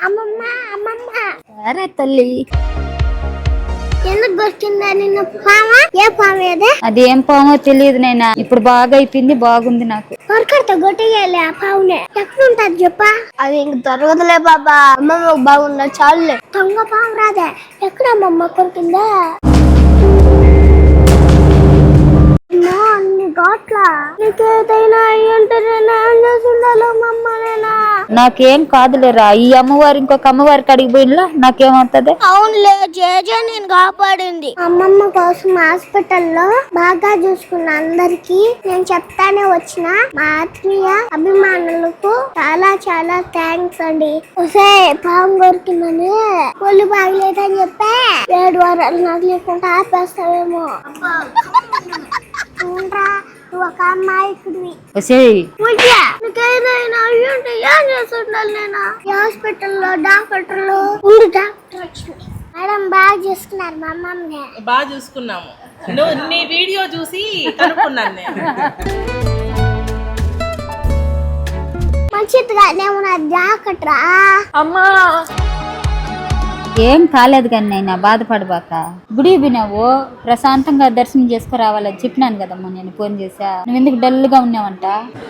అమ్మమ్మ అమ్మమ్మ సరే తల్లి. ఎందుకు దొరికిందా నిన్న పామా? ఏ పాము ఏదే? అది ఏం పామో తెలియదు నైనా. ఇప్పుడు బాగా అయిపోయింది, బాగుంది నాకు. కొరకడితో గొట్టేయాలి ఆ పావునే. ఎక్కడుంటది చెప్పా? అది ఇంక దొరకదులే బాబా. అమ్మమ్మ బాగున్నా చాలులే. దొంగ పాము రాదే. ఎక్కడమ్మమ్మ కొరికిందా? అన్ని గోట్ల నీకేదైనా అయ్యంటే నేనా? నాకేం కాదులేరా. ఈ అమ్మవారు ఇంకొక అమ్మవారి కడిగి పోయినలా నాకేమవుతుంది? అవునులే, జేజే నేను కాపాడింది. అమ్మమ్మ కోసం హాస్పిటల్లో బాగా చూసుకున్న అందరికి నేను చెప్తానే వచ్చిన మా ఆత్మీయ అభిమానులకు చాలా చాలా థ్యాంక్స్ అండి. ఒసే పాము కొరికిందని ఒళ్ళు బాగలేదని చెప్పే 7 వారాలు నాకు లేకుండా ఆపేస్తావేమో. ఒక అమ్మాయికుడివి నీకేదైనా అయ్యుంటే ఏం చేస్తుండాలి? నేను హాస్పిటల్లో డాక్టర్లు మేడం బాగా చూసుకున్నారు మా అమ్మమ్మని. బాగా చూసుకున్నాము. నీ వీడియో చూసి కనుక్కున్నాను నేను. మంచిదిగానే ఉన్నది డాక్టరా. అమ్మా ఏం కాలేదు కానీ నైనా, బాధపడబాక. గుడి పోయినావు, ప్రశాంతంగా దర్శనం చేసుకురావాలని చెప్పినాను కదమ్మా నేను ఫోన్ చేసా. నువ్వు ఎందుకు డల్ గా ఉన్నావంట?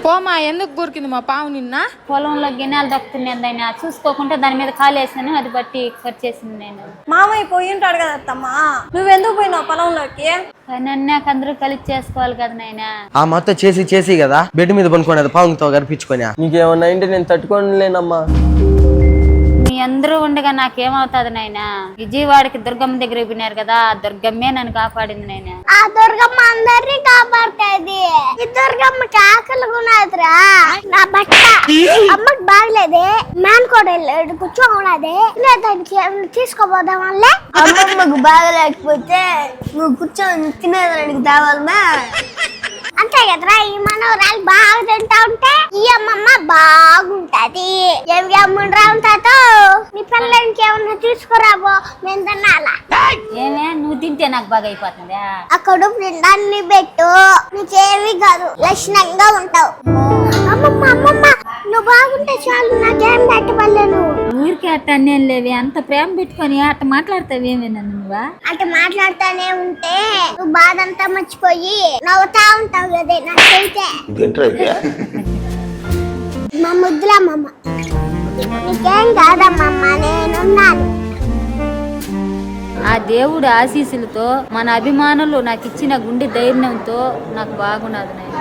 పోమా, ఎందుకు గురికింది మా పావు నిన్న? పొలంలో గిన్నెలు దక్కుతున్నాయి, చూసుకోకుండా దాని మీద కాలు వేసాను, అది బట్టి కట్ చేసింది నేను. మామయ్య పోయి ఉంటాడు కదా అత్తమ్మా. నువ్వెందుకు పోయినావు పొలంలోకి? నన్నాక అందరూ కలిసి చేసుకోవాలి కదా నాయనా. ఆ మొత్తం చేసి కదా బెడ్ మీద పనుకోనేది పావుతో కనిపించుకొని. నీకేమన్నా అంటే నేను తట్టుకోలేనమ్మా. మీ అందరూ ఉండగా నాకేమవుతుంది నాయనా? విజయవాడకి దుర్గమ్మ దగ్గర పోయినారు కదా, ఆ దుర్గమ్మే నన్ను కాపాడింది నాయనా. ఆ దుర్గమ్మ అందరినీ కాపాడుతుంది. ఈ దుర్గమ్మకి ఆకలిగున్నదిరా. నా బట్ట అమ్మకి బాగలేదే, మ్యాన్ కూడా వెళ్ళాడు కూర్చోకున్నది. దానికి ఏమైనా తీసుకోపోదాం వల్లే. అమ్మమ్మకు బాగలేకపోతే నువ్వు కూర్చొని తినేదానికి తేవాలమే. అంతే కదరా, ఈ మనవరాలు బాగా తింటా ఉంటే ఈ అమ్మమ్మ బాగుంటది. ఏమి అమ్ముండ్రా ఉంటాతో నీ పిల్లలకి ఏమన్నా తీసుకురాబో, నేను తినాలా. ఏమే నువ్వు తింటే నాకు బాగా అయిపోతుందా? ఆ కడుపు నిండా అన్ని పెట్టు, నీకేమి కాదు, లక్షణంగా ఉంటావు. అమ్మమ్మ అమ్మమ్మ నువ్వు బాగుంటే చాలు, నాకేం పెట్టవలేను. ఊరికే అట్ట అన్నేం లేవి, అంత ప్రేమ పెట్టుకొని అట్ట మాట్లాడతావేమే నన్ను నువ్వా? అట్ట మాట్లాడుతానే ఉంటే నువ్వు బాధ అంతా మర్చిపోయి నవ్వుతా ఉంటావు కదే నాకైతే. మా ముద్దులమ్మమ్మ నీకేం కాదమ్మమ్మ, నేనున్నాను. ఆ దేవుడు ఆశీస్సులతో, మన అభిమానులు నాకు ఇచ్చిన గుండె ధైర్యంతో నాకు బాగున్నది నాయన.